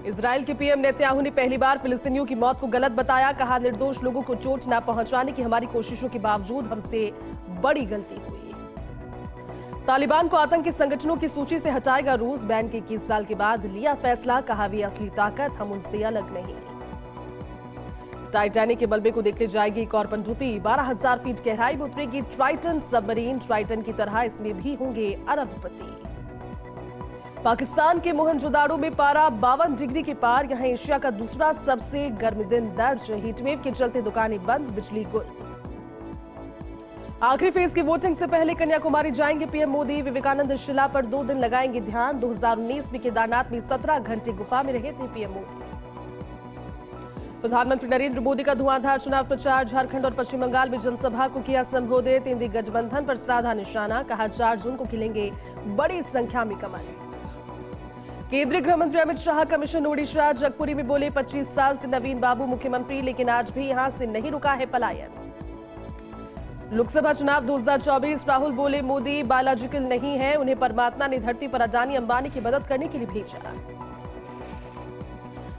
Israel के PM Netanyahu ने पहली बार फिलिस्तीनियों की मौत को गलत बताया। कहा, निर्दोष लोगों को चोट न पहुंचाने की हमारी कोशिशों के बावजूद हमसे बड़ी गलती हुई। तालिबान को आतंकी संगठनों की सूची से हटाएगा रूस। बैन के 21 साल के बाद लिया फैसला। कहा, वे असली ताकत, हम उनसे अलग नहीं। टाइटैनिक के मलबे को देखने जाएगी एक और पनडुब्बी। 12,000 फीट गहराई में उतरेगी ट्राइटन सबमरीन। ट्राइटन की तरह इसमें भी होंगे अरबपति। पाकिस्तान के मोहनजोदाड़ो में पारा 52 डिग्री के पार। यहां एशिया का दूसरा सबसे गर्म दिन दर्ज। हीटवेव के चलते दुकानें बंद, बिजली गुल। आखिरी फेज की वोटिंग से पहले कन्याकुमारी जाएंगे पीएम मोदी। विवेकानंद शिला पर 2 दिन लगाएंगे ध्यान। 2019 में केदारनाथ में 17 घंटे गुफा में रहे थे पीएम मोदी। प्रधानमंत्री नरेंद्र मोदी का धुआंधार चुनाव प्रचार। झारखंड और पश्चिम बंगाल में जनसभा को किया संबोधित। इंडी गठबंधन पर साधा निशाना। कहा, 4 जून को खिलेंगे बड़ी संख्या में कमल। केंद्रीय गृह मंत्री अमित शाह का मिशन ओडिशा। जगपुरी में बोले, 25 साल से नवीन बाबू मुख्यमंत्री, लेकिन आज भी यहां से नहीं रुका है पलायन। लोकसभा चुनाव 2024। राहुल बोले, मोदी बायोलॉजिकल नहीं है, उन्हें परमात्मा ने धरती पर अडानी अंबानी की मदद करने के लिए भेजा।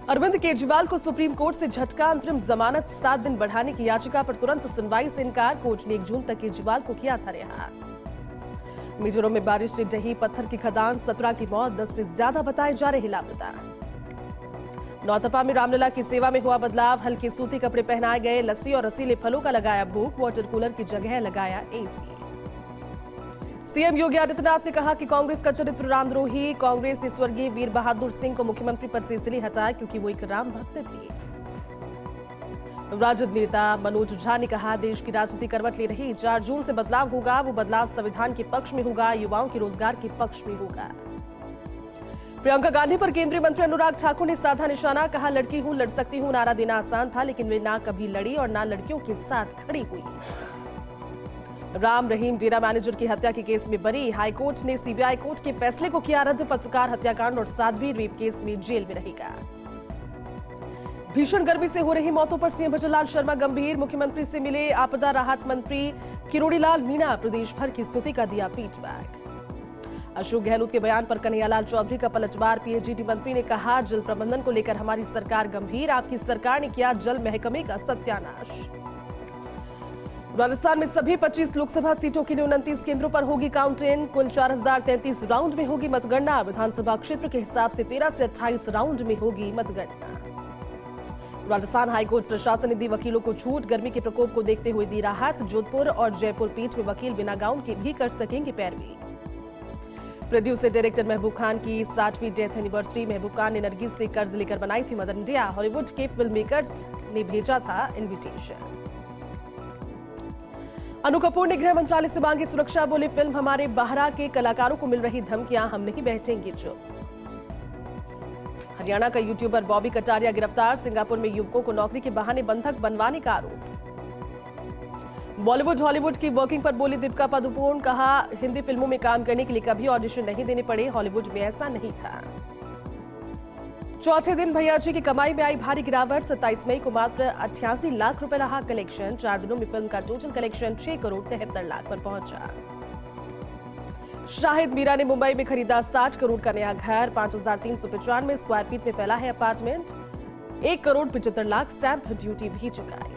अरविंद केजरीवाल को सुप्रीम कोर्ट से झटका। अंतरिम जमानत 7 दिन बढ़ाने की याचिका पर तुरंत सुनवाई से इनकार। कोर्ट ने 1 जून तक केजरीवाल को किया था रिहा। मिजोरम में बारिश से ढही पत्थर की खदान। 17 की मौत, 10 से ज्यादा बताए जा रहे लापता। नौतपा में रामलला की सेवा में हुआ बदलाव। हल्के सूती कपड़े पहनाए गए। लस्सी और रसीले फलों का लगाया भोग। वाटर कूलर की जगह लगाया एसी। सीएम योगी आदित्यनाथ ने कहा कि कांग्रेस का चरित्र रामद्रोही। कांग्रेस ने स्वर्गीय वीर बहादुर सिंह को मुख्यमंत्री पद से इसलिए हटाया क्योंकि वो एक राम भक्त थे। राजद नेता मनोज झा ने कहा, देश की राजनीति करवट ले रही। 4 जून से बदलाव होगा। वो बदलाव संविधान के पक्ष में होगा, युवाओं के रोजगार के पक्ष में होगा। प्रियंका गांधी पर केंद्रीय मंत्री अनुराग ठाकुर ने साधा निशाना। कहा, लड़की हूं, लड़ सकती हूं नारा देना आसान था, लेकिन वे ना कभी लड़ी और ना लड़कियों के साथ खड़ी हुई। राम रहीम डेरा मैनेजर की हत्या के केस में बरी। हाईकोर्ट ने सीबीआई कोर्ट के फैसले को किया रद्द। पत्रकार हत्याकांड और साध्वी रेप केस में जेल में रहेगा। भीषण गर्मी से हो रही मौतों पर सीएम भजनलाल शर्मा गंभीर। मुख्यमंत्री से मिले आपदा राहत मंत्री किरोड़ीलाल मीणा। प्रदेश भर की स्थिति का दिया फीडबैक। अशोक गहलोत के बयान पर कन्हैयालाल चौधरी का पलटवार। पीएचईडी मंत्री ने कहा, जल प्रबंधन को लेकर हमारी सरकार गंभीर। आपकी सरकार ने किया जल महकमे का सत्यानाश। राजस्थान में सभी 25 लोकसभा सीटों के लिए 29 केंद्रों पर होगी काउंटिंग। कुल 4033 राउंड में होगी मतगणना। विधानसभा क्षेत्र के हिसाब से 13 से 28 राउंड में होगी मतगणना। राजस्थान हाईकोर्ट प्रशासन ने दी वकीलों को छूट। गर्मी के प्रकोप को देखते हुए दी राहत। जोधपुर और जयपुर पीठ में वकील बिना गाउन के भी कर सकेंगे पैरवी। प्रोड्यूसर डायरेक्टर महबूब खान की 60वीं डेथ एनिवर्सरी। महबूब खान ने नरगिस से कर्ज लेकर बनाई थी मदर इंडिया। हॉलीवुड के फिल्म मेकर्स ने भेजा था इन्विटेशन। अनु कपूर ने गृह मंत्रालय से मांगी सुरक्षा। बोले, फिल्म हमारे बाहरा के कलाकारों को मिल रही धमकियां, हम नहीं बैठेंगे चुप। हरियाणा का यूट्यूबर बॉबी कटारिया गिरफ्तार। सिंगापुर में युवकों को नौकरी के बहाने बंधक बनवाने का आरोप। बॉलीवुड हॉलीवुड की वर्किंग पर बोली दीपिका पादुकोण। कहा, हिंदी फिल्मों में काम करने के लिए कभी ऑडिशन नहीं देने पड़े। हॉलीवुड में ऐसा नहीं था। चौथे दिन भैया जी की कमाई में आई भारी गिरावट। 27 मई को मात्र 88 लाख रुपए रहा कलेक्शन। 4 दिनों में फिल्म का टोटल कलेक्शन 6 करोड़ 73 लाख पर पहुंचा। शाहिद मीरा ने मुंबई में खरीदा 60 करोड़ का नया घर। 5395 स्क्वायर फीट में फैला है apartment. 1 crore 75 lakh stamp duty भी चुकाई।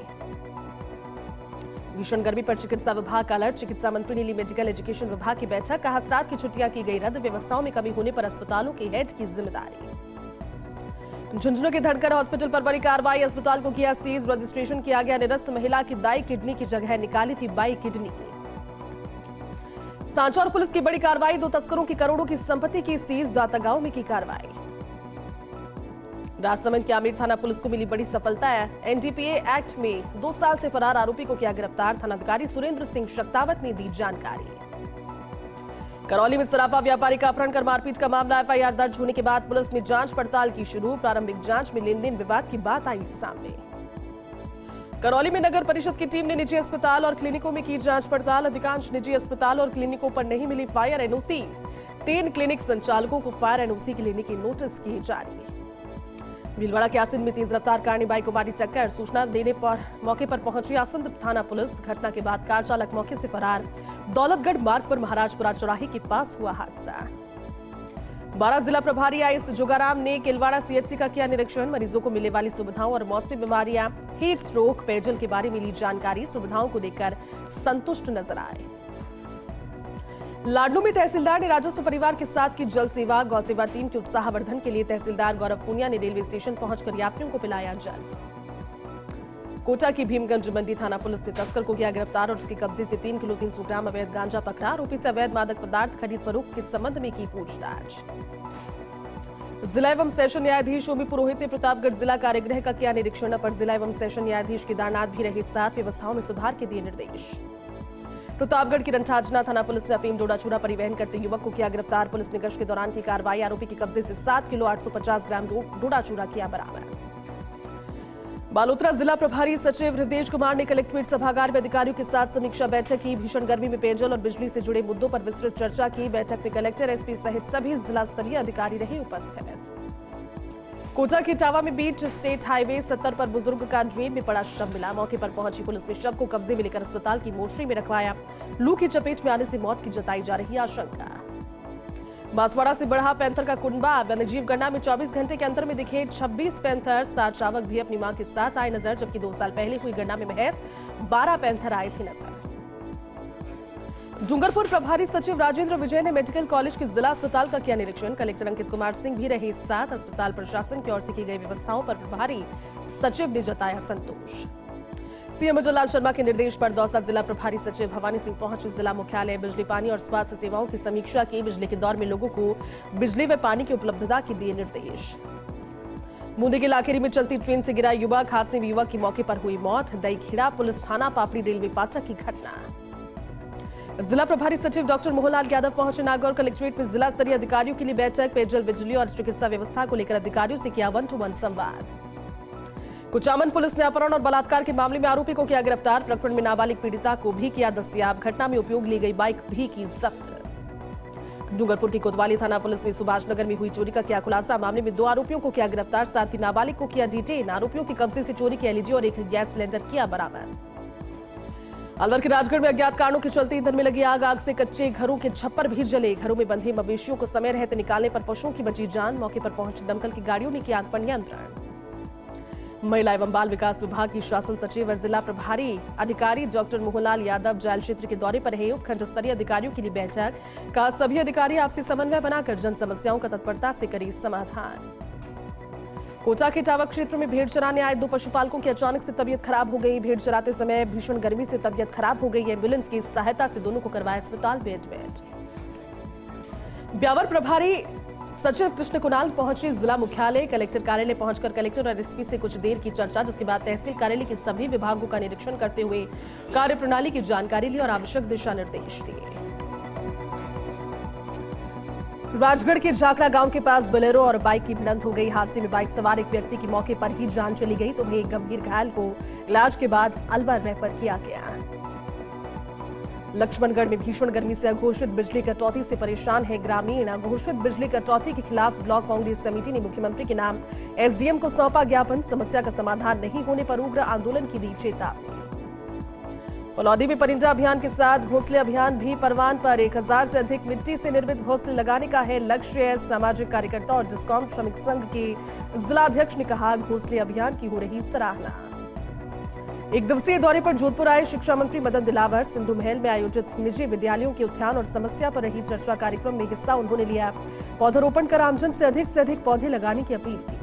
भीषण गर्मी पर चिकित्सा विभाग का अलर्ट। चिकित्सा मंत्री ने ली मेडिकल एजुकेशन विभाग की बैठक। कहा, स्टाफ की छुट्टियां की गई रद्द। व्यवस्थाओं में कमी होने पर अस्पतालों के हेड की जिम्मेदारी। झुंझुनू के धनकर हॉस्पिटल पर बड़ी कार्रवाई। अस्पताल को किया सीज। रजिस्ट्रेशन किया गया निरस्त। महिला की दाई किडनी की जगह निकाली थी बाई किडनी। सांचौर पुलिस की बड़ी कार्रवाई। 2 तस्करों की करोड़ों की संपत्ति की सीज। दाता गांव में की कार्रवाई। राजसमंद के आमिर थाना पुलिस को मिली बड़ी सफलता। एनडीपीए एक्ट में 2 साल से फरार आरोपी को किया गिरफ्तार। थानाधिकारी सुरेंद्र सिंह शक्तावत ने दी जानकारी। करौली में सराफा व्यापारी का अपहरण कर मारपीट का मामला। एफआईआर दर्ज होने के बाद पुलिस ने जांच पड़ताल की शुरू। प्रारंभिक जांच में लेन-देन विवाद की बात आई सामने। करौली में नगर परिषद की टीम ने निजी अस्पताल और क्लिनिकों में की जांच पड़ताल। अधिकांश निजी अस्पताल और क्लिनिकों पर नहीं मिली फायर एनओसी। 3 क्लिनिक संचालकों को फायर एनओसी के लेने के नोटिस किए जारी। भीलवाड़ा के आसिंद में तेज रफ्तार कार ने बाइक को मारी टक्कर। सूचना देने पर मौके पर पहुंची आसिंद थाना पुलिस। घटना के बाद कार चालक मौके से फरार। दौलतगढ़ मार्ग पर महाराजपुरा चौराहे के पास हुआ हादसा। 12 जिला प्रभारी आईएस जोगाराम ने किलवाड़ा सीएचसी का किया निरीक्षण। मरीजों को मिलने वाली सुविधाओं और मौसमी बीमारियां, हीट स्ट्रोक, पेयजल के बारे में ली जानकारी। सुविधाओं को देखकर संतुष्ट नजर आए। लाडनू में तहसीलदार ने राजस्व परिवार के साथ की जल सेवा। गौ सेवा टीम के उत्साहवर्धन के लिए तहसीलदार गौरव पुनिया ने रेलवे स्टेशन पहुंचकर यात्रियों को पिलाया जल। कोटा की भीमगंज मंडी थाना पुलिस ने तस्कर को किया गिरफ्तार और उसके कब्जे से 3 किलो 300 ग्राम अवैध गांजा पकड़ा। आरोपी से अवैध मादक पदार्थ खरीद फरोख्त के संबंध में की पूछताछ। जिला एवं सेशन न्यायाधीश ओमी पुरोहित ने प्रतापगढ़ जिला कारागृह का किया निरीक्षण। अपर जिला एवं सेशन न्यायाधीश केदारनाथ भी रहे साथ। व्यवस्थाओं में सुधार के दिए निर्देश। प्रतापगढ़ की रंठाजना थाना पुलिस ने अफीम डोडा चूरा परिवहन करते युवक को किया गिरफ्तार। पुलिस ने गश्त के दौरान की कार्रवाई। आरोपी के कब्जे से 7 किलो 850 ग्राम डोडा चूरा किया बरामद। बालोतरा जिला प्रभारी सचिव हृदय कुमार ने कलेक्ट्रेट सभागार में अधिकारियों के साथ समीक्षा बैठक की। भीषण गर्मी में पेयजल और बिजली से जुड़े मुद्दों पर विस्तृत चर्चा की। बैठक में कलेक्टर, एसपी सहित सभी जिला स्तरीय अधिकारी रहे उपस्थित। कोटा के टावा में बीच स्टेट हाईवे 70 पर बुजुर्ग का ड्रेन में पड़ा शव मिला। मौके पर पहुंची पुलिस ने शव को कब्जे में लेकर अस्पताल की मोर्चरी में रखवाया। लू की चपेट में आने से मौत की जताई जा रही आशंका। बांसवाड़ा से बढ़ा पैंथर का कुनबा। वन्यजीव गणना में 24 घंटे के अंतर में दिखे 26 पैंथर। 7 शावक भी अपनी मां के साथ आए नजर, जबकि 2 साल पहले हुई गणना में महज 12 पैंथर आए थे नजर। डूंगरपुर प्रभारी सचिव राजेंद्र विजय ने मेडिकल कॉलेज के जिला अस्पताल का किया निरीक्षण। कलेक्टर अंकित कुमार सिंह भी रहे साथ। अस्पताल प्रशासन की ओर से की गई व्यवस्थाओं पर प्रभारी सचिव ने जताया संतोष। सीएम अजय लाल शर्मा के निर्देश पर दौसा जिला प्रभारी सचिव भवानी सिंह पहुंचे जिला मुख्यालय। बिजली, पानी और स्वास्थ्य सेवाओं की समीक्षा की। बिजली के दौर में लोगों को बिजली व पानी की उपलब्धता के दिए निर्देश। बूंदी के लाखेरी में चलती ट्रेन से गिरा युवक। हादसे में युवक की मौके पर हुई मौत। दईखेड़ा पुलिस थाना पापड़ी रेलवे फाटक की घटना। जिला प्रभारी सचिव डॉक्टर मोहनलाल यादव पहुंचे नागौर कलेक्ट्रेट में जिला स्तरीय अधिकारियों के लिए बैठक। पेयजल, बिजली और चिकित्सा व्यवस्था को लेकर अधिकारियों से किया 1-to-1 संवाद। कुचामन पुलिस ने अपहरण और बलात्कार के मामले में आरोपी को किया गिरफ्तार। प्रकरण में नाबालिग पीड़िता को भी किया दस्तयाब। घटना में उपयोग ली गई बाइक भी की जब्त। डूंगरपुर की कोतवाली थाना पुलिस ने सुभाष नगर में हुई चोरी का किया खुलासा। मामले में 2 आरोपियों को किया गिरफ्तार, साथ ही नाबालिग को किया डिटेन। आरोपियों के कब्जे से चोरी की एलईडी और एक गैस सिलेंडर किया बरामद। अलवर के राजगढ़ में अज्ञात कारणों के चलते ईंधन में लगी आग से कच्चे घरों के छप्पर भी जले। घरों में बंधे मवेशियों को समय रहते निकालने पर पशुओं की बची जान। मौके पर पहुंची दमकल की गाड़ियों ने किया आग पर नियंत्रण। महिला एवं बाल विकास विभाग की शासन सचिव और जिला प्रभारी अधिकारी डॉक्टर मोहनलाल यादव जायल क्षेत्र के दौरे पर रहे। उपखंड स्तरीय अधिकारियों के लिए बैठक। कहा सभी अधिकारी आपसी समन्वय बनाकर जन समस्याओं का तत्परता से करें समाधान। कोटा के टावा क्षेत्र में भेड़ चराने आए 2 पशुपालकों की अचानक से तबियत खराब हो गई। भेड़ चराते समय भीषण गर्मी से तबियत खराब हो गई। एम्बुलेंस की सहायता से दोनों को करवाया अस्पताल में एडमिट। ब्यावर प्रभारी सचिव कृष्ण कुणाल पहुंचे जिला मुख्यालय। कलेक्टर कार्यालय पहुंचकर कलेक्टर और एसपी से कुछ देर की चर्चा, जिसके बाद तहसील कार्यालय के सभी विभागों का निरीक्षण करते हुए कार्यप्रणाली की जानकारी ली और आवश्यक दिशा निर्देश दिए। राजगढ़ के जाखड़ा गांव के पास बोलेरो और बाइक की भिड़ंत हो गई। हादसे में बाइक सवार एक व्यक्ति की मौके पर ही जान चली गई, तो वहीं एक गंभीर घायल को इलाज के बाद अलवर रेफर किया गया। लक्ष्मणगढ़ में भीषण गर्मी से अघोषित बिजली कटौती से परेशान है ग्रामीण। अघोषित बिजली कटौती के खिलाफ ब्लॉक कांग्रेस कमेटी ने मुख्यमंत्री के नाम एसडीएम को सौंपा ज्ञापन। समस्या का समाधान नहीं होने पर उग्र आंदोलन की दी चेतावनी। फलौदी में परिंदा अभियान के साथ घोंसले अभियान भी परवान पर। 1000 से अधिक मिट्टी से निर्मित घोंसले लगाने का है लक्ष्य। सामाजिक कार्यकर्ता और डिस्कॉम श्रमिक संघ के जिलाध्यक्ष ने कहा घोंसले अभियान की हो रही सराहना। 1 दिवसीय दौरे पर जोधपुर आए शिक्षा मंत्री मदन दिलावर। सिंधु महल में आयोजित निजी विद्यालयों के उत्थान और समस्या पर रही चर्चा कार्यक्रम में हिस्सा उन्होंने लिया। पौधारोपण कर आमजन से अधिक पौधे लगाने की अपील की।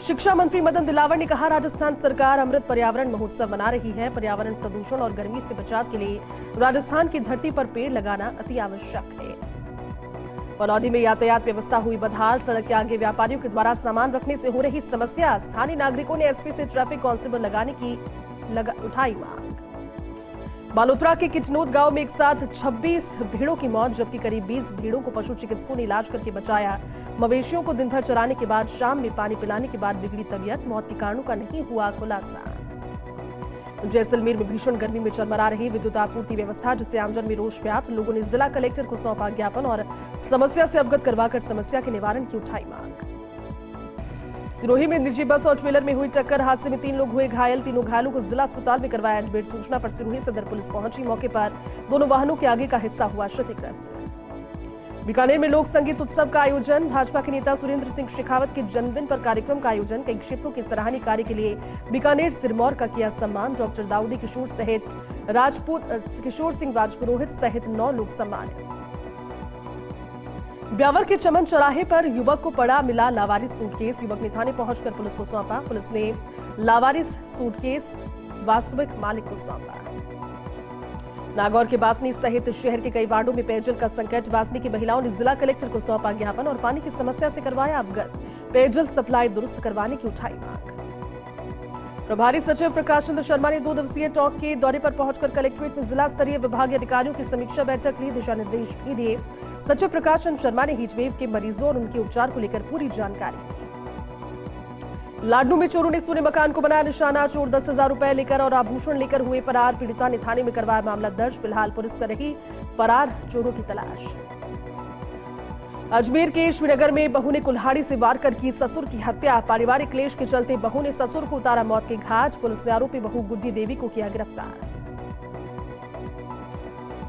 शिक्षा मंत्री मदन दिलावर ने कहा राजस्थान सरकार अमृत पर्यावरण महोत्सव मना रही है। पर्यावरण प्रदूषण और गर्मी से बचाव के लिए राजस्थान की धरती पर पेड़ लगाना अति आवश्यक है। फलौदी में यातायात व्यवस्था हुई बदहाल। सड़क के आगे व्यापारियों के द्वारा सामान रखने से हो रही समस्या। स्थानीय नागरिकों ने एसपी से ट्रैफिक कांस्टेबल लगाने की उठाई मांग। बालोतरा के किचनोद गांव में एक साथ 26 भेड़ों की मौत, जबकि करीब 20 भेड़ों को पशु चिकित्सकों ने इलाज करके बचाया। मवेशियों को दिन भर चराने के बाद शाम में पानी पिलाने के बाद बिगड़ी तबीयत। मौत के कारणों का नहीं हुआ खुलासा। जैसलमेर में भीषण गर्मी में चरमरा रही विद्युत आपूर्ति व्यवस्था, जिससे आमजन में रोष व्याप्त। लोगों ने जिला कलेक्टर को सौंपा ज्ञापन और समस्या से अवगत करवाकर समस्या के निवारण की उठाई मांग। सिरोही में निजी बस और ट्रेलर में हुई टक्कर। हादसे में 3 लोग हुए घायल। तीनों घायलों को जिला अस्पताल में करवाया एडमिट। सूचना पर सिरोही सदर पुलिस पहुंची। मौके पर दोनों वाहनों के आगे का हिस्सा हुआ क्षतिग्रस्त। बीकानेर में लोक संगीत उत्सव का आयोजन। भाजपा के नेता सुरेंद्र सिंह शेखावत के जन्मदिन पर कार्यक्रम का आयोजन। कई क्षेत्रों के सराहनीय कार्य के लिए बीकानेर सिरमौर का किया सम्मान। डॉक्टर दाऊदी किशोर सिंह राजपुरोहित सहित 9 लोग सम्मानित। ब्यावर के चमन चौराहे पर युवक को मिला लावारिस सूटकेस। युवक ने थाने पहुंचकर पुलिस को सौंपा। पुलिस ने लावारिस सूटकेस वास्तविक मालिक को सौंपा। नागौर के बासनी सहित शहर के कई वार्डों में पेयजल का संकट। बासनी की महिलाओं ने जिला कलेक्टर को सौंपा ज्ञापन और पानी की समस्या से करवाया अवगत। पेयजल सप्लाई दुरुस्त करवाने की उठाई मांग। प्रभारी सचिव प्रकाश चंद्र शर्मा ने 2 दिवसीय टॉक के दौरे पर पहुंचकर कलेक्ट्रेट में जिला स्तरीय विभागीय अधिकारियों की समीक्षा बैठक ली। दिशा निर्देश भी दिए। सचिव प्रकाश चंद्र शर्मा ने हीटवेव के मरीजों और उनके उपचार को लेकर पूरी जानकारी दी। लाडनू में चोरों ने सोने मकान को बनाया निशाना। चोर 10,000 रुपए लेकर और आभूषण लेकर हुए फरार। पीड़िता ने थाने में करवाया मामला दर्ज। फिलहाल पुलिस कर रही फरार चोरों की तलाश। अजमेर के श्रीनगर में बहू ने कुल्हाड़ी से वार कर की ससुर की हत्या। पारिवारिक क्लेश के चलते बहू ने ससुर को उतारा मौत के घाट। पुलिस ने आरोपी बहू गुड्डी देवी को किया गिरफ्तार।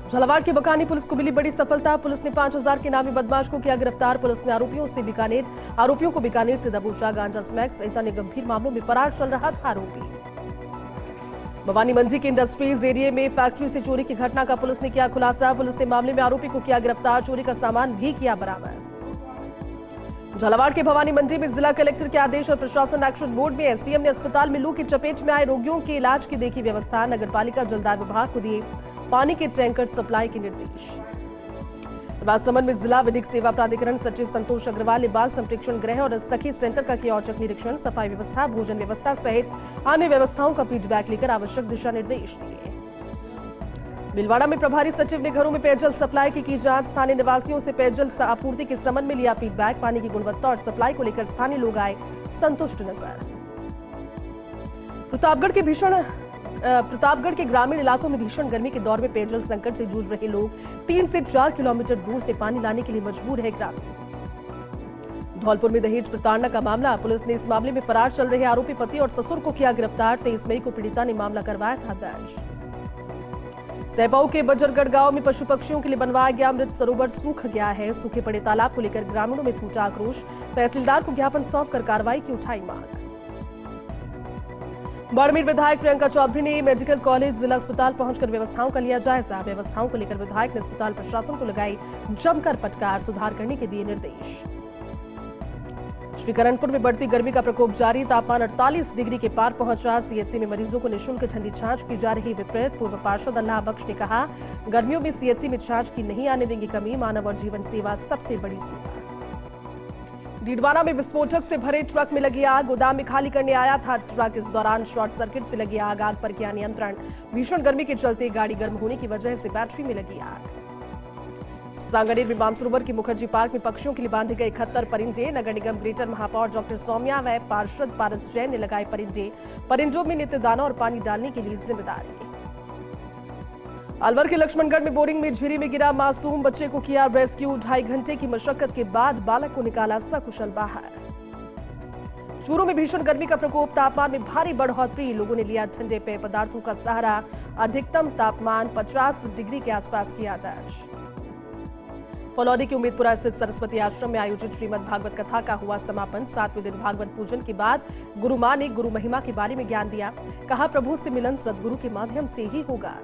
झालावाड़ के बकानी पुलिस को मिली बड़ी सफलता। पुलिस ने 5,000 के नामी बदमाश को किया गिरफ्तार। पुलिस ने आरोपियों को बीकानेर से दबोचा। गांजा स्मैक्स सहित अन्य गंभीर मामलों में फरार चल रहा था आरोपी। भवानी मंडी के इंडस्ट्रीज एरिया में फैक्ट्री से चोरी की घटना का पुलिस ने किया खुलासा। पुलिस ने मामले में आरोपी को किया गिरफ्तार। चोरी का सामान भी किया बरामद। झालावाड़ के भवानी मंडी में जिला कलेक्टर के आदेश और प्रशासन एक्शन बोर्ड में एसडीएम ने अस्पताल में लू की चपेट में आए रोगियों के इलाज की देखी व्यवस्था। नगरपालिका जलदाय विभाग को दिए पानी के टैंकर सप्लाई के निर्देश। राजसमंद में जिला विधिक सेवा प्राधिकरण सचिव संतोष अग्रवाल ने बाल संप्रेक्षण गृह और सखी सेंटर का किया औचक निरीक्षण। सफाई व्यवस्था, भोजन व्यवस्था सहित अन्य व्यवस्थाओं का फीडबैक लेकर आवश्यक दिशा निर्देश दिए। भीलवाड़ा में प्रभारी सचिव ने घरों में पेयजल सप्लाई की जांच। स्थानीय निवासियों से पेयजल आपूर्ति के संबंध में लिया फीडबैक। पानी की गुणवत्ता और सप्लाई को लेकर स्थानीय लोग आए संतुष्ट नजर। प्रतापगढ़ के ग्रामीण इलाकों में भीषण गर्मी के दौर में पेयजल संकट से जूझ रहे लोग 3 से 4 किलोमीटर दूर से पानी लाने के लिए मजबूर है ग्रामीण। धौलपुर में दहेज प्रताड़ना का मामला। पुलिस ने इस मामले में फरार चल रहे आरोपी पति और ससुर को किया गिरफ्तार। 23 मई को पीड़िता ने मामला करवाया था दर्ज। सहपाऊ के बजरगढ़ गांव में पशु पक्षियों के लिए बनवाया गया अमृत सरोवर सूख गया है। सूखे पड़े तालाब को लेकर ग्रामीणों में फूटा आक्रोश। तहसीलदार को ज्ञापन सौंपकर कार्रवाई की उठाई मांग। बाड़मेर विधायक प्रियंका चौधरी ने मेडिकल कॉलेज जिला अस्पताल पहुंचकर व्यवस्थाओं का लिया जायजा। व्यवस्थाओं को लेकर विधायक ने अस्पताल प्रशासन को लगाई जमकर फटकार। सुधार करने के दिए निर्देश। श्रीकरणपुर में बढ़ती गर्मी का प्रकोप जारी। तापमान 48 डिग्री के पार पहुंचा। सीएचसी में मरीजों को निःशुल्क ठंडी छाछ की जा रही वितरित। पूर्व पार्षद अल्लाह बख्श ने कहा, गर्मियों में सीएचसी में छाछ की नहीं आने देंगे कमी। मानव और जीवन सेवा सबसे बड़ी सेवा। डीडवाना में विस्फोटक से भरे ट्रक में लगी आग। गोदाम में खाली करने आया था ट्रक। इस दौरान शॉर्ट सर्किट से लगी आग पर किया नियंत्रण। भीषण गर्मी के चलते गाड़ी गर्म होने की वजह से बैटरी में लगी आग। सांगनेर में मानसरोवर के मुखर्जी पार्क में पक्षियों के लिए बांधे गए 71 परिंदे। नगर निगम ग्रेटर महापौर डॉक्टर सौम्या व पार्षद पारस जैन ने लगाए परिंदे। परिंदों में नित्य दाना और पानी डालने के लिए जिम्मेदारी। अलवर के लक्ष्मणगढ़ में बोरिंग में झीरी में गिरा मासूम बच्चे को किया रेस्क्यू। 2.5 घंटे की मशक्कत के बाद बालक को निकाला सकुशल बाहर। चूरू में भीषण गर्मी का प्रकोप। तापमान में भारी बढ़ोतरी। लोगों ने लिया ठंडे पेय पदार्थों का सहारा। अधिकतम तापमान 50 डिग्री के आसपास किया दर्ज। फलौदी के उम्मेदपुरा स्थित सरस्वती आश्रम में आयोजित श्रीमद् भागवत कथा का हुआ समापन। 7वें दिन भागवत पूजन के बाद गुरु मां ने गुरु महिमा के बारे में ज्ञान दिया। कहा, प्रभु से मिलन सदगुरु के माध्यम से ही होगा।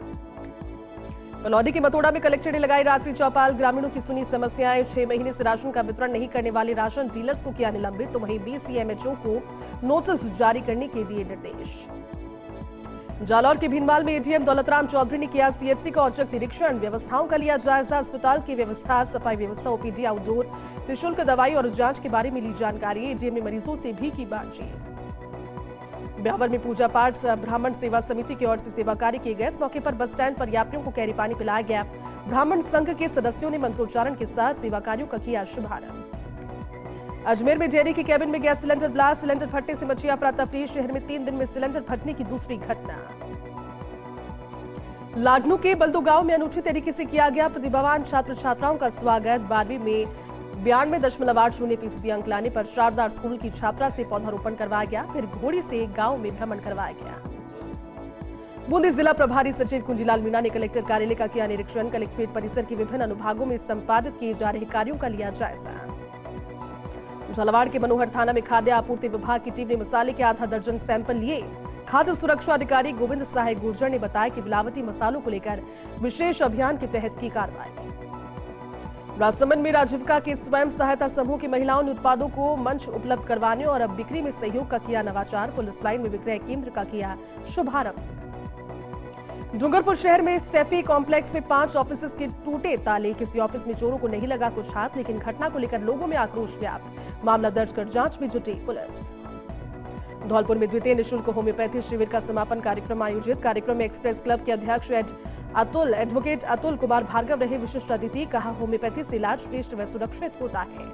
फलौदी के मतोड़ा में कलेक्टर ने लगाई रात्रि चौपाल। ग्रामीणों की सुनी समस्याएं। 6 महीने से राशन का वितरण नहीं करने वाले राशन डीलर्स को किया निलंबित। तो वहीं बीसीएमएचओ को नोटिस जारी करने के दिए निर्देश। जालौर के भीनमाल में एडीएम दौलतराम चौधरी ने किया सीएचसी का औचक निरीक्षण। व्यवस्थाओं का लिया जायजा। अस्पताल की व्यवस्था, सफाई व्यवस्था, ओपीडी, आउटडोर, निःशुल्क दवाई और जांच के बारे में ली जानकारी। एडीएम ने मरीजों से भी की बातचीत। ब्यावर में पूजा पाठ ब्राह्मण सेवा समिति की ओर से सेवा कार्य किए गए। इस मौके पर बस स्टैंड पर यात्रियों को कैरी पानी पिलाया गया। ब्राह्मण संघ के सदस्यों ने मंत्रोच्चारण के साथ सेवा कार्यों का किया शुभारंभ। अजमेर में डेयरी के कैबिन में गैस सिलेंडर ब्लास्ट। सिलेंडर फटने से मची अफरा-तफरी। शहर में 3 दिन में सिलेंडर फटने की दूसरी घटना। लाडनू के बल्दो गांव में अनूठी तरीके से किया गया प्रतिभावान छात्र छात्राओं का स्वागत। 12वीं में 92.8% अंक लाने पर शारदा स्कूल की छात्रा से पौधारोपण करवाया गया। फिर घोड़ी से गांव में भ्रमण करवाया गया। बूंदी जिला प्रभारी सचिव कुंजीलाल मीणा ने कलेक्टर कार्यालय का किया निरीक्षण। कलेक्ट्रेट परिसर के विभिन्न अनुभागों में संपादित किए जा रहे कार्यों का लिया जायजा। झालावाड़ के मनोहर थाना में खाद्य आपूर्ति विभाग की टीम ने मसाले के आधा दर्जन सैंपल लिए। खाद्य सुरक्षा अधिकारी गोविंद सहाय गुर्जर ने बताया कि मिलावटी मसालों को लेकर विशेष अभियान के तहत की कार्रवाई। राजसमंद में राजीविका के स्वयं सहायता समूह की महिलाओं ने उत्पादों को मंच उपलब्ध करवाने और अब बिक्री में सहयोग का किया नवाचार। पुलिस लाइन में विक्रय केंद्र का किया शुभारंभ। डूंगरपुर शहर में सैफी कॉम्प्लेक्स में 5 ऑफिस के टूटे ताले। किसी ऑफिस में चोरों को नहीं लगा कुछ हाथ, लेकिन घटना को लेकर लोगों में आक्रोश व्याप्त। मामला दर्ज कर जांच में जुटी पुलिस। धौलपुर में द्वितीय निःशुल्क होम्योपैथी शिविर का समापन कार्यक्रम आयोजित। कार्यक्रम में एक्सप्रेस क्लब के अध्यक्ष एडवोकेट अतुल कुमार भार्गव रहे विशिष्ट अतिथि। कहा, होम्योपैथी से इलाज श्रेष्ठ व सुरक्षित होता है।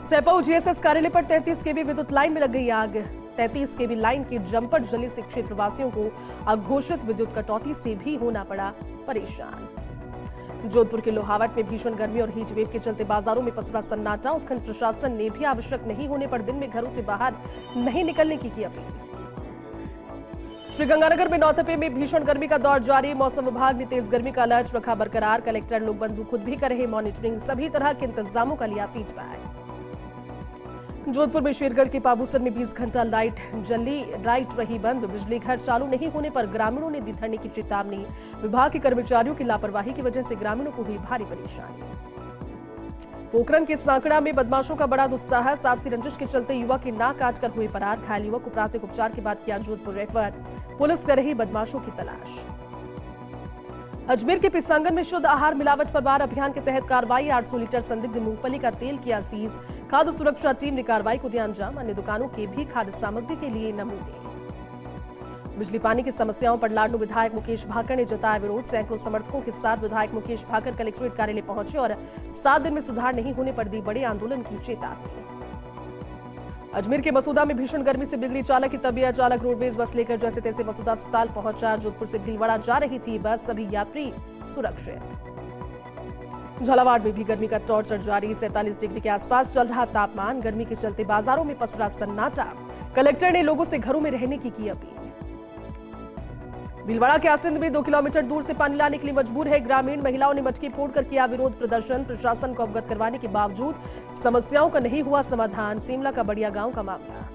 सेपऊ जीएसएस कार्यालय पर 33 केवी विद्युत लाइन में लग गई आग। 33 केवी लाइन के जम्पर जलने से क्षेत्रवासियों को अघोषित विद्युत कटौती से भी होना पड़ा परेशान। जोधपुर के लोहावट में भीषण गर्मी और हीट वेव के चलते बाजारों में पसरा सन्नाटा। उत्खंड प्रशासन ने भी आवश्यक नहीं होने पर दिन में घरों से बाहर नहीं निकलने की अपील। श्रीगंगानगर में नौतपे में भीषण गर्मी का दौर जारी। मौसम विभाग ने तेज गर्मी का अलर्ट रखा बरकरार। कलेक्टर लोक बंधु खुद भी कर रहे मॉनिटरिंग। सभी तरह के इंतजामों का लिया फीडबैक। जोधपुर में शेरगढ़ के पाबूसर में 20 घंटा लाइट रही बंद। बिजली घर चालू नहीं होने पर ग्रामीणों ने दी धरने की चेतावनी। विभाग के कर्मचारियों की लापरवाही की वजह से ग्रामीणों को हुई भारी परेशानी। पोखरण के सांकड़ा में बदमाशों का बड़ा दुस्साह। आपसी रंजिश के चलते युवक की नाक काटकर हुए फरार। घायल युवक को प्राथमिक उपचार के बाद किया जोधपुर रेफर। पुलिस कर रही बदमाशों की तलाश। अजमेर के पिसांगन में शुद्ध आहार मिलावट पर वार अभियान के तहत कार्रवाई। 800 लीटर संदिग्ध मूंगफली का तेल किया सीज। खाद्य सुरक्षा टीम ने कार्रवाई को दिया अंजाम। अन्य दुकानों के भी खाद्य सामग्री के लिए नमूने। बिजली पानी की समस्याओं पर लाडनू विधायक मुकेश भाकर ने जताया विरोध। सैकड़ों समर्थकों के साथ विधायक मुकेश भाकर कलेक्ट्रेट कार्यालय पहुंचे और 7 दिन में सुधार नहीं होने पर दी बड़े आंदोलन की चेतावनी। अजमेर के मसूदा में भीषण गर्मी से बिगड़ी चालक की तबीयत। चालक रोडवेज बस लेकर जैसे तैसे मसूदा अस्पताल पहुंचा। जोधपुर से भीलवाड़ा जा रही थी बस। सभी यात्री सुरक्षित। झालावाड़ में भी गर्मी का टॉर्चर जारी। 47 डिग्री के आसपास चल रहा तापमान। गर्मी के चलते बाजारों में पसरा सन्नाटा। कलेक्टर ने लोगों से घरों में रहने की अपील। भीलवाड़ा के आसिंद में 2 किलोमीटर दूर से पानी लाने के लिए मजबूर है ग्रामीण। महिलाओं ने मटकी फोड़कर किया विरोध प्रदर्शन। प्रशासन को अवगत करवाने के बावजूद समस्याओं का नहीं हुआ समाधान। सिमला का बढ़िया गांव का मामला।